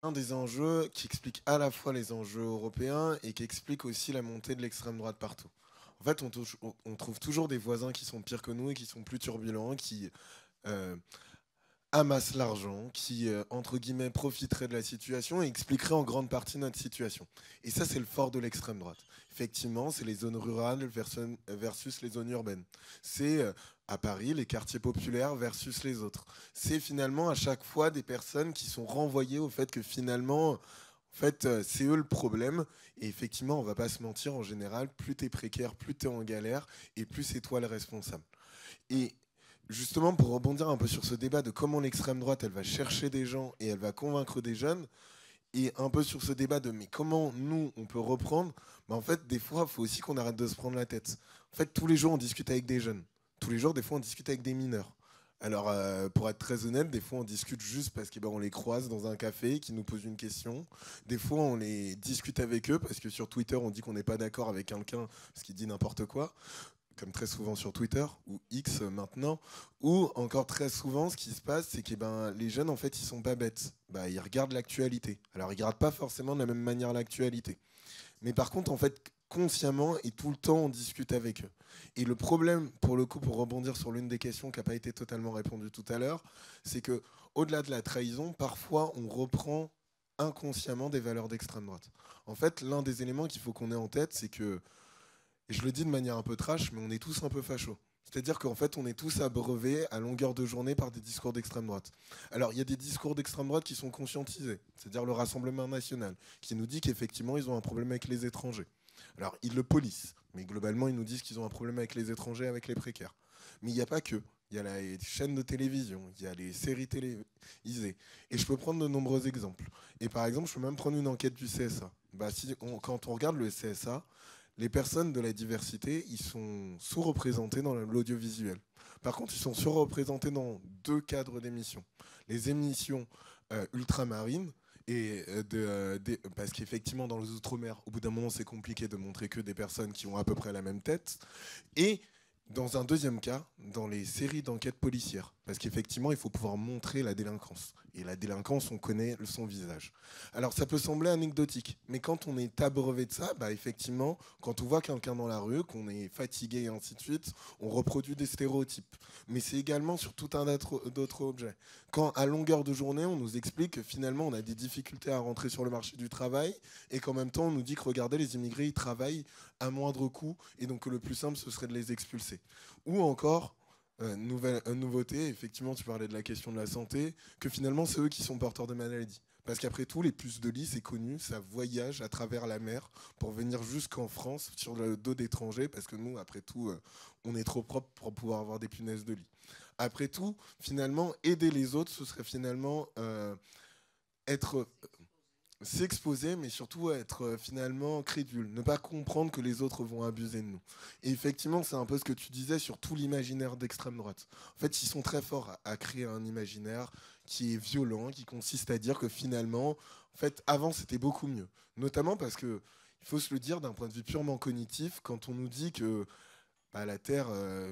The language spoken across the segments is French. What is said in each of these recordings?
un des enjeux qui explique à la fois les enjeux européens et qui explique aussi la montée de l'extrême droite partout. En fait, on trouve toujours des voisins qui sont pires que nous et qui sont plus turbulents, qui euh, amassent l'argent, qui, entre guillemets, profiteraient de la situation et expliqueraient en grande partie notre situation. Et ça, c'est le fort de l'extrême droite. Effectivement, c'est les zones rurales versus les zones urbaines. C'est à Paris, les quartiers populaires versus les autres. C'est finalement à chaque fois des personnes qui sont renvoyées au fait que finalement, c'est eux le problème. Et effectivement, on va pas se mentir, en général, plus tu es précaire, plus tu es en galère, et plus c'est toi le responsable. Et justement, pour rebondir un peu sur ce débat de comment l'extrême droite, elle va chercher des gens et elle va convaincre des jeunes, et un peu sur ce débat de mais comment nous, on peut reprendre, bah en fait, des fois, il faut aussi qu'on arrête de se prendre la tête. En fait, tous les jours, on discute avec des jeunes. Tous les jours, des fois, on discute avec des mineurs. Alors, pour être très honnête, des fois, on discute juste parce qu'on les croise dans un café, qui nous posent une question. Des fois, on les discute avec eux parce que sur Twitter, on dit qu'on n'est pas d'accord avec quelqu'un parce qu'il dit n'importe quoi, comme très souvent sur Twitter, ou X maintenant, ou encore très souvent, ce qui se passe, c'est que ben, les jeunes, en fait, ils sont pas bêtes. Bah, ils regardent l'actualité. Alors, ils regardent pas forcément de la même manière l'actualité. Mais par contre, en fait, consciemment et tout le temps, on discute avec eux. Et le problème, pour le coup, pour rebondir sur l'une des questions qui n'a pas été totalement répondue tout à l'heure, c'est que au-delà de la trahison, parfois, on reprend inconsciemment des valeurs d'extrême droite. En fait, l'un des éléments qu'il faut qu'on ait en tête, c'est que et je le dis de manière un peu trash, mais on est tous un peu fachos. C'est-à-dire qu'en fait, on est tous abreuvés à longueur de journée par des discours d'extrême droite. Alors, il y a des discours d'extrême droite qui sont conscientisés, c'est-à-dire le Rassemblement national, qui nous dit qu'effectivement, ils ont un problème avec les étrangers. Alors, ils le polissent, mais globalement, ils nous disent qu'ils ont un problème avec les étrangers, avec les précaires. Mais il n'y a pas que. Il y a les chaînes de télévision, il y a les séries télévisées. Et je peux prendre de nombreux exemples. Et par exemple, je peux même prendre une enquête du CSA. Bah, quand on regarde le CSA, les personnes de la diversité, ils sont sous-représentés dans l'audiovisuel. Par contre, ils sont surreprésentés dans deux cadres d'émissions. Les émissions ultramarines, parce qu'effectivement, dans les Outre-mer, au bout d'un moment, c'est compliqué de montrer que des personnes qui ont à peu près la même tête. Et dans un deuxième cas, dans les séries d'enquêtes policières, parce qu'effectivement, il faut pouvoir montrer la délinquance. Et la délinquance, on connaît son visage. Alors, ça peut sembler anecdotique, mais quand on est abreuvé de ça, bah, effectivement, quand on voit quelqu'un dans la rue, qu'on est fatigué et ainsi de suite, on reproduit des stéréotypes. Mais c'est également sur tout un d'autres objets. Quand, à longueur de journée, on nous explique que finalement, on a des difficultés à rentrer sur le marché du travail, et qu'en même temps, on nous dit que, regardez, les immigrés, ils travaillent à moindre coût, et donc le plus simple, ce serait de les expulser. Ou encore, nouveauté, effectivement, tu parlais de la question de la santé, que finalement, c'est eux qui sont porteurs de maladies. Parce qu'après tout, les puces de lit, c'est connu, ça voyage à travers la mer pour venir jusqu'en France sur le dos d'étrangers, parce que nous, après tout, on est trop propre pour pouvoir avoir des punaises de lit. Après tout, finalement, aider les autres, ce serait finalement être s'exposer, mais surtout être finalement crédule, ne pas comprendre que les autres vont abuser de nous. Et effectivement, c'est un peu ce que tu disais sur tout l'imaginaire d'extrême droite. En fait, ils sont très forts à créer un imaginaire qui est violent, qui consiste à dire que finalement, en fait, avant, c'était beaucoup mieux. Notamment parce que, il faut se le dire d'un point de vue purement cognitif, quand on nous dit que bah, la Terre,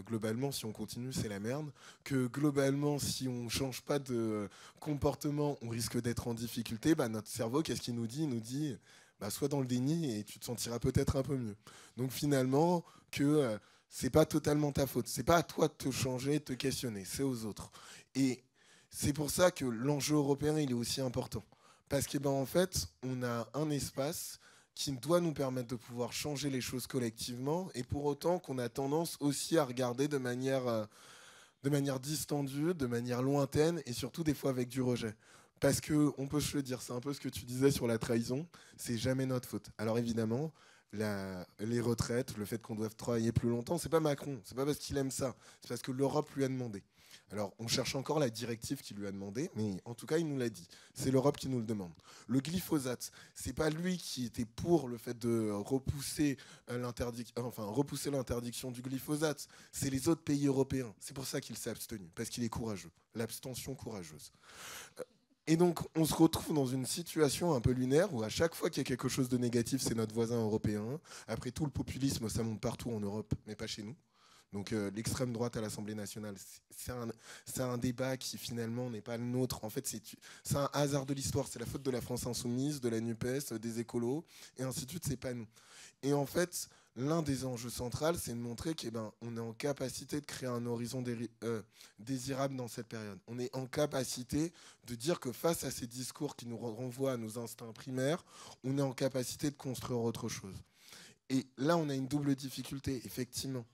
globalement, si on continue, c'est la merde. Que globalement, si on ne change pas de comportement, on risque d'être en difficulté. Bah, notre cerveau, qu'est-ce qu'il nous dit? Il nous dit, bah, sois dans le déni et tu te sentiras peut-être un peu mieux. Donc finalement, que c'est pas totalement ta faute. C'est pas à toi de te changer, de te questionner. C'est aux autres. Et c'est pour ça que l'enjeu européen, il est aussi important. Parce que ben, en fait, on a un espace qui doit nous permettre de pouvoir changer les choses collectivement, et pour autant qu'on a tendance aussi à regarder de manière distendue, de manière lointaine, et surtout des fois avec du rejet. Parce que, on peut se le dire, c'est un peu ce que tu disais sur la trahison, c'est jamais notre faute. Alors évidemment, les retraites, le fait qu'on doive travailler plus longtemps, c'est pas Macron, c'est pas parce qu'il aime ça, c'est parce que l'Europe lui a demandé. Alors, on cherche encore la directive qui lui a demandé, mais en tout cas, il nous l'a dit. C'est l'Europe qui nous le demande. Le glyphosate, c'est pas lui qui était pour le fait de repousser repousser l'interdiction du glyphosate. C'est les autres pays européens. C'est pour ça qu'il s'est abstenu, parce qu'il est courageux. L'abstention courageuse. Et donc, on se retrouve dans une situation un peu lunaire où à chaque fois qu'il y a quelque chose de négatif, c'est notre voisin européen. Après tout, le populisme, ça monte partout en Europe, mais pas chez nous. Donc l'extrême droite à l'Assemblée nationale, c'est un débat qui finalement n'est pas le nôtre. En fait, c'est un hasard de l'histoire. C'est la faute de la France insoumise, de la NUPES, des écolos, et ainsi de suite, c'est pas nous. Et en fait, l'un des enjeux centraux, c'est de montrer qu'on est en capacité de créer un horizon désirable dans cette période. On est en capacité de dire que face à ces discours qui nous renvoient à nos instincts primaires, on est en capacité de construire autre chose. Et là, on a une double difficulté, effectivement.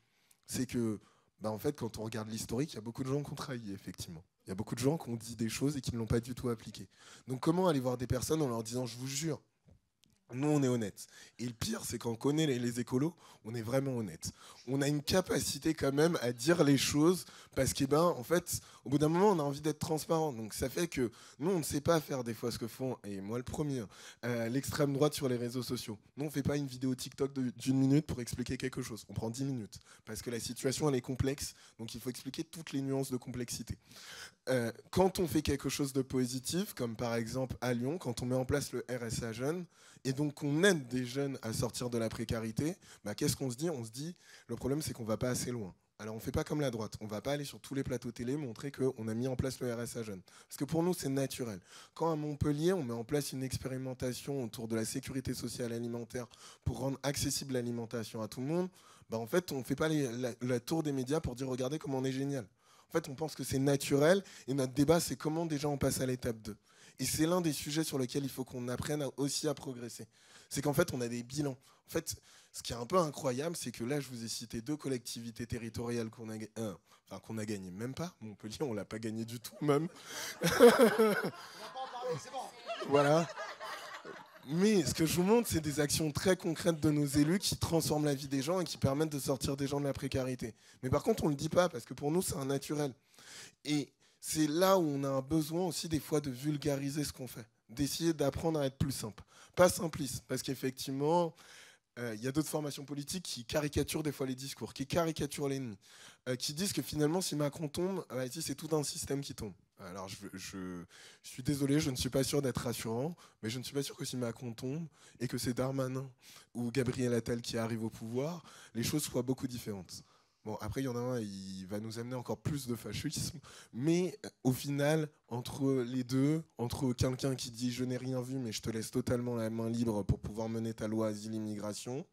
C'est que, en fait, quand on regarde l'historique, il y a beaucoup de gens qui ont trahi, effectivement. Il y a beaucoup de gens qui ont dit des choses et qui ne l'ont pas du tout appliquées. Donc comment aller voir des personnes en leur disant « je vous jure », nous, on est honnête. Et le pire, c'est quand on connaît les écolos, on est vraiment honnête. On a une capacité quand même à dire les choses parce en fait, au bout d'un moment, on a envie d'être transparent. Donc ça fait que nous, on ne sait pas faire des fois ce que font, et moi le premier, l'extrême droite sur les réseaux sociaux. Nous, on ne fait pas une vidéo TikTok d'une minute pour expliquer quelque chose. On prend 10 minutes parce que la situation, elle est complexe. Donc il faut expliquer toutes les nuances de complexité. Quand on fait quelque chose de positif, comme par exemple à Lyon, quand on met en place le RSA Jeunes, et donc on aide des jeunes à sortir de la précarité, qu'est-ce qu'on se dit ? On se dit, le problème c'est qu'on ne va pas assez loin. Alors on ne fait pas comme la droite, on ne va pas aller sur tous les plateaux télé montrer qu'on a mis en place le RSA Jeunes. Parce que pour nous c'est naturel. Quand à Montpellier on met en place une expérimentation autour de la sécurité sociale alimentaire pour rendre accessible l'alimentation à tout le monde, en fait on ne fait pas la tour des médias pour dire regardez comment on est génial. En fait, on pense que c'est naturel et notre débat, c'est comment déjà on passe à l'étape 2. Et c'est l'un des sujets sur lesquels il faut qu'on apprenne aussi à progresser. C'est qu'en fait, on a des bilans. En fait, ce qui est un peu incroyable, c'est que là, je vous ai cité 2 collectivités territoriales qu'on a gagnées. Même pas. Montpellier, on ne l'a pas gagné du tout, même. On va pas en parler, c'est bon. Voilà. Mais ce que je vous montre, c'est des actions très concrètes de nos élus qui transforment la vie des gens et qui permettent de sortir des gens de la précarité. Mais par contre, on ne le dit pas parce que pour nous, c'est un naturel. Et c'est là où on a un besoin aussi des fois de vulgariser ce qu'on fait, d'essayer d'apprendre à être plus simple. Pas simpliste, parce qu'effectivement, y a d'autres formations politiques qui caricaturent des fois les discours, qui caricaturent l'ennemi, qui disent que finalement, si Macron tombe, ici, c'est tout un système qui tombe. Alors, je suis désolé, je ne suis pas sûr d'être rassurant, mais je ne suis pas sûr que si Macron tombe et que c'est Darmanin ou Gabriel Attal qui arrive au pouvoir, les choses soient beaucoup différentes. Bon, après, il y en a un, il va nous amener encore plus de fascisme. Mais au final, entre les deux, entre quelqu'un qui dit « je n'ai rien vu, mais je te laisse totalement la main libre pour pouvoir mener ta loi asile-immigration »,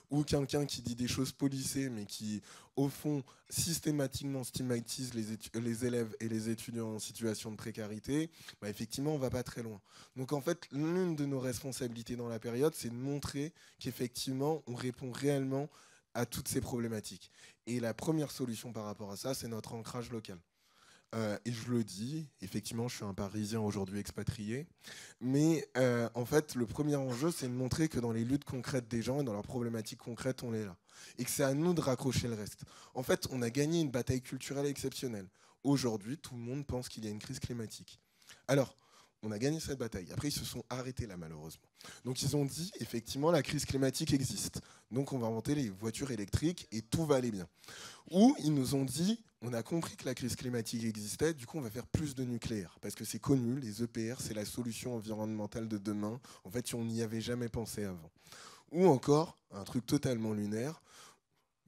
ou quelqu'un qui dit des choses policées, mais qui, au fond, systématiquement stigmatise les élèves et les étudiants en situation de précarité, effectivement, on ne va pas très loin. Donc, en fait, l'une de nos responsabilités dans la période, c'est de montrer qu'effectivement, on répond réellement à toutes ces problématiques. Et la première solution par rapport à ça, c'est notre ancrage local. Et je le dis, effectivement, je suis un Parisien aujourd'hui expatrié, mais en fait, le premier enjeu, c'est de montrer que dans les luttes concrètes des gens et dans leurs problématiques concrètes, on est là. Et que c'est à nous de raccrocher le reste. En fait, on a gagné une bataille culturelle exceptionnelle. Aujourd'hui, tout le monde pense qu'il y a une crise climatique. Alors, on a gagné cette bataille. Après, ils se sont arrêtés là, malheureusement. Donc, ils ont dit, effectivement, la crise climatique existe. Donc, on va inventer les voitures électriques et tout va aller bien. Ou, ils nous ont dit, on a compris que la crise climatique existait, du coup, on va faire plus de nucléaire. Parce que c'est connu, les EPR, c'est la solution environnementale de demain. En fait, on n'y avait jamais pensé avant. Ou encore, un truc totalement lunaire,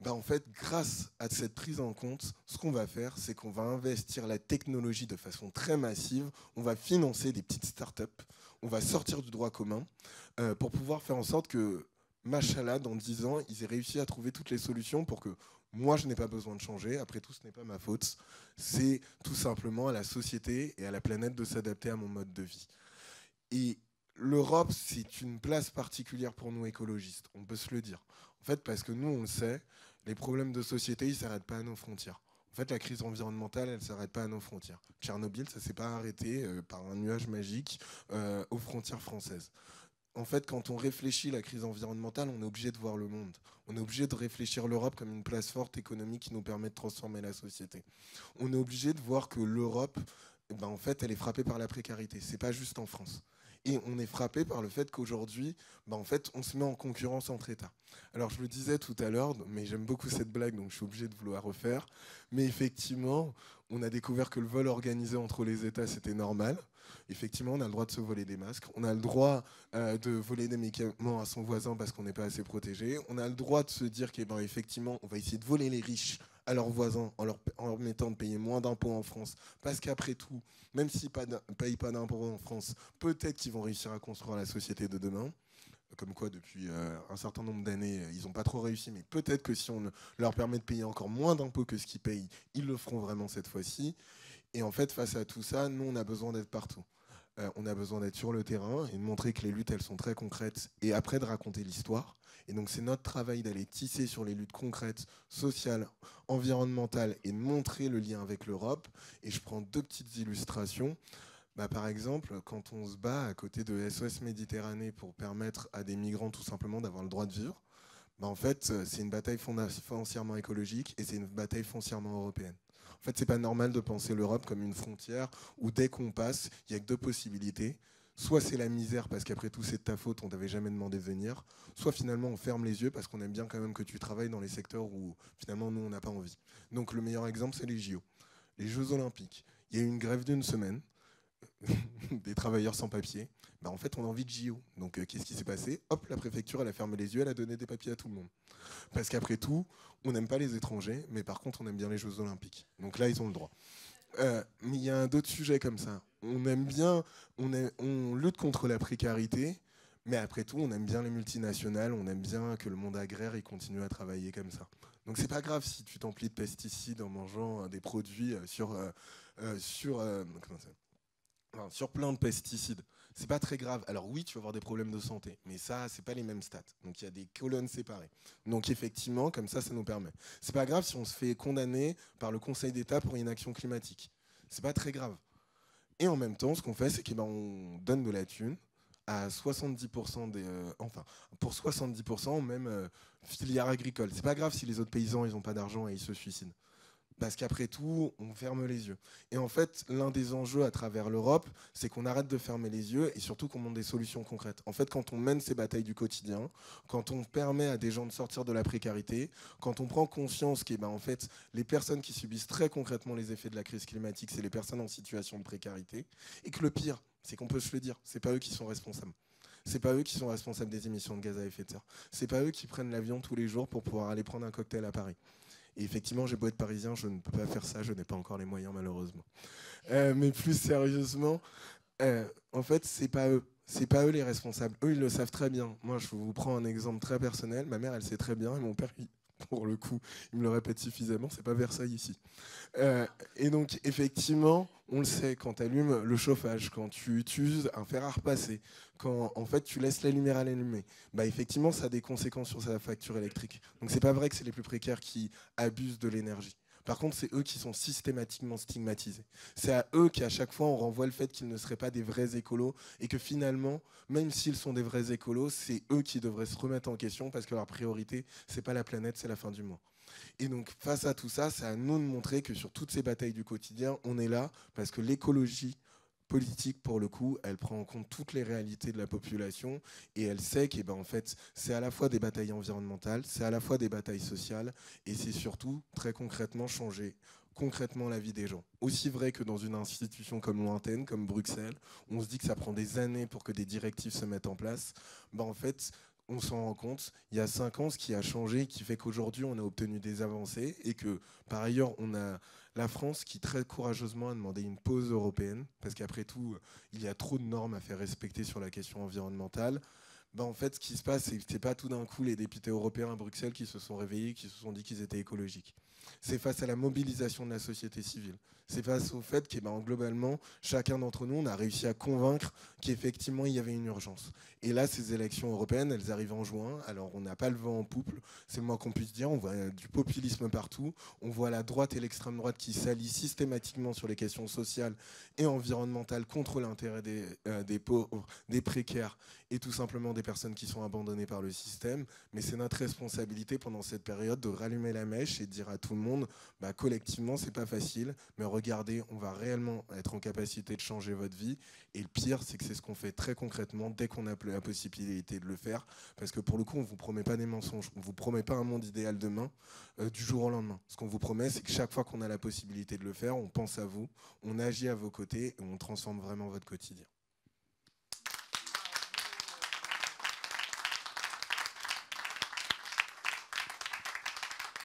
en fait, grâce à cette prise en compte, ce qu'on va faire, c'est qu'on va investir la technologie de façon très massive, on va financer des petites startups, on va sortir du droit commun pour pouvoir faire en sorte que, machallah, dans 10 ans, ils aient réussi à trouver toutes les solutions pour que moi, je n'ai pas besoin de changer. Après tout, ce n'est pas ma faute. C'est tout simplement à la société et à la planète de s'adapter à mon mode de vie. Et l'Europe, c'est une place particulière pour nous écologistes, on peut se le dire. En fait, parce que nous, on le sait, les problèmes de société, ils ne s'arrêtent pas à nos frontières. En fait, la crise environnementale, elle ne s'arrête pas à nos frontières. Tchernobyl, ça ne s'est pas arrêté par un nuage magique aux frontières françaises. En fait, quand on réfléchit la crise environnementale, on est obligé de voir le monde. On est obligé de réfléchir l'Europe comme une place forte économique qui nous permet de transformer la société. On est obligé de voir que l'Europe, en fait, elle est frappée par la précarité. Ce n'est pas juste en France. Et on est frappé par le fait qu'aujourd'hui, en fait, on se met en concurrence entre États. Alors, je le disais tout à l'heure, mais j'aime beaucoup cette blague, donc je suis obligé de vous la refaire. Mais effectivement, on a découvert que le vol organisé entre les États, c'était normal. Effectivement, on a le droit de se voler des masques. On a le droit de voler des médicaments à son voisin parce qu'on n'est pas assez protégé. On a le droit de se dire qu'effectivement, on va essayer de voler les riches à leurs voisins en leur mettant de payer moins d'impôts en France. Parce qu'après tout, même s'ils ne payent pas d'impôts en France, peut-être qu'ils vont réussir à construire la société de demain. Comme quoi, depuis un certain nombre d'années, ils n'ont pas trop réussi, mais peut-être que si on leur permet de payer encore moins d'impôts que ce qu'ils payent, ils le feront vraiment cette fois-ci. Et en fait, face à tout ça, nous, on a besoin d'être partout. On a besoin d'être sur le terrain et de montrer que les luttes, elles sont très concrètes, et après de raconter l'histoire. Et donc, c'est notre travail d'aller tisser sur les luttes concrètes, sociales, environnementales, et de montrer le lien avec l'Europe. Et je prends deux petites illustrations. Bah, par exemple, quand on se bat à côté de SOS Méditerranée pour permettre à des migrants tout simplement d'avoir le droit de vivre, bah, en fait, c'est une bataille foncièrement écologique et c'est une bataille foncièrement européenne. En fait, c'est pas normal de penser l'Europe comme une frontière où dès qu'on passe, il n'y a que deux possibilités. Soit c'est la misère parce qu'après tout c'est de ta faute, on t'avait jamais demandé de venir. Soit finalement on ferme les yeux parce qu'on aime bien quand même que tu travailles dans les secteurs où finalement nous on n'a pas envie. Donc le meilleur exemple c'est les JO, les Jeux Olympiques. Il y a eu une grève d'une semaine des travailleurs sans papier. Bah, en fait on a envie de JO. Donc qu'est-ce qui s'est passé? Hop, la préfecture elle a fermé les yeux, elle a donné des papiers à tout le monde. Parce qu'après tout, on n'aime pas les étrangers, mais par contre, on aime bien les Jeux Olympiques. Donc là, ils ont le droit. Mais il y a d'autres sujets comme ça. On aime bien, on lutte contre la précarité, mais après tout, on aime bien les multinationales, on aime bien que le monde agraire il continue à travailler comme ça. Donc c'est pas grave si tu t'emplis de pesticides en mangeant des produits sur plein de pesticides. C'est pas très grave. Alors oui, tu vas avoir des problèmes de santé, mais ça, c'est pas les mêmes stats. Donc il y a des colonnes séparées. Donc effectivement, comme ça nous permet. C'est pas grave si on se fait condamner par le Conseil d'État pour inaction climatique. C'est pas très grave. Et en même temps, ce qu'on fait, c'est qu'on donne de la thune à 70% pour 70% même filière agricole. C'est pas grave si les autres paysans, ils ont pas d'argent et ils se suicident. Parce qu'après tout, on ferme les yeux. Et en fait, l'un des enjeux à travers l'Europe, c'est qu'on arrête de fermer les yeux et surtout qu'on monte des solutions concrètes. En fait, quand on mène ces batailles du quotidien, quand on permet à des gens de sortir de la précarité, quand on prend conscience que en fait, les personnes qui subissent très concrètement les effets de la crise climatique, c'est les personnes en situation de précarité, et que le pire, c'est qu'on peut se le dire, c'est pas eux qui sont responsables. C'est pas eux qui sont responsables des émissions de gaz à effet de serre. C'est pas eux qui prennent l'avion tous les jours pour pouvoir aller prendre un cocktail à Paris. Et effectivement, j'ai beau être parisien, je ne peux pas faire ça, je n'ai pas encore les moyens malheureusement. Mais plus sérieusement, en fait, c'est pas eux. C'est pas eux les responsables. Eux, ils le savent très bien. Moi, je vous prends un exemple très personnel. Ma mère, elle sait très bien, et mon père, pour le coup, il me le répète suffisamment, c'est pas Versailles ici. Et donc, effectivement, on le sait, quand tu allumes le chauffage, quand tu utilises un fer à repasser, quand en fait tu laisses la lumière allumée, bah effectivement, ça a des conséquences sur sa facture électrique. Donc, c'est pas vrai que c'est les plus précaires qui abusent de l'énergie. Par contre, c'est eux qui sont systématiquement stigmatisés. C'est à eux qu'à chaque fois, on renvoie le fait qu'ils ne seraient pas des vrais écolos et que finalement, même s'ils sont des vrais écolos, c'est eux qui devraient se remettre en question parce que leur priorité, c'est pas la planète, c'est la fin du monde. Et donc, face à tout ça, c'est à nous de montrer que sur toutes ces batailles du quotidien, on est là parce que l'écologie politique, pour le coup, elle prend en compte toutes les réalités de la population et elle sait que en fait, c'est à la fois des batailles environnementales, c'est à la fois des batailles sociales et c'est surtout, très concrètement, changer concrètement la vie des gens. Aussi vrai que dans une institution comme lointaine, comme Bruxelles, on se dit que ça prend des années pour que des directives se mettent en place, en fait, on s'en rend compte, il y a 5 ans, ce qui a changé, qui fait qu'aujourd'hui, on a obtenu des avancées et que, par ailleurs, on a la France qui, très courageusement, a demandé une pause européenne, parce qu'après tout, il y a trop de normes à faire respecter sur la question environnementale. En fait, ce qui se passe, c'est que ce n'est pas tout d'un coup les députés européens à Bruxelles qui se sont réveillés, qui se sont dit qu'ils étaient écologiques. C'est face à la mobilisation de la société civile. C'est face au fait que globalement, chacun d'entre nous, on a réussi à convaincre qu'effectivement, il y avait une urgence. Et là, ces élections européennes, elles arrivent en juin. Alors, on n'a pas le vent en poupe, c'est le moins qu'on puisse dire. On voit du populisme partout. On voit la droite et l'extrême droite qui s'allient systématiquement sur les questions sociales et environnementales contre l'intérêt des pauvres, des précaires et tout simplement des personnes qui sont abandonnées par le système. Mais c'est notre responsabilité pendant cette période de rallumer la mèche et de dire à tout le monde, collectivement, c'est pas facile, mais regardez, on va réellement être en capacité de changer votre vie. Et le pire, c'est que c'est ce qu'on fait très concrètement dès qu'on a la possibilité de le faire. Parce que pour le coup, on ne vous promet pas des mensonges. On ne vous promet pas un monde idéal demain, du jour au lendemain. Ce qu'on vous promet, c'est que chaque fois qu'on a la possibilité de le faire, on pense à vous, on agit à vos côtés et on transforme vraiment votre quotidien.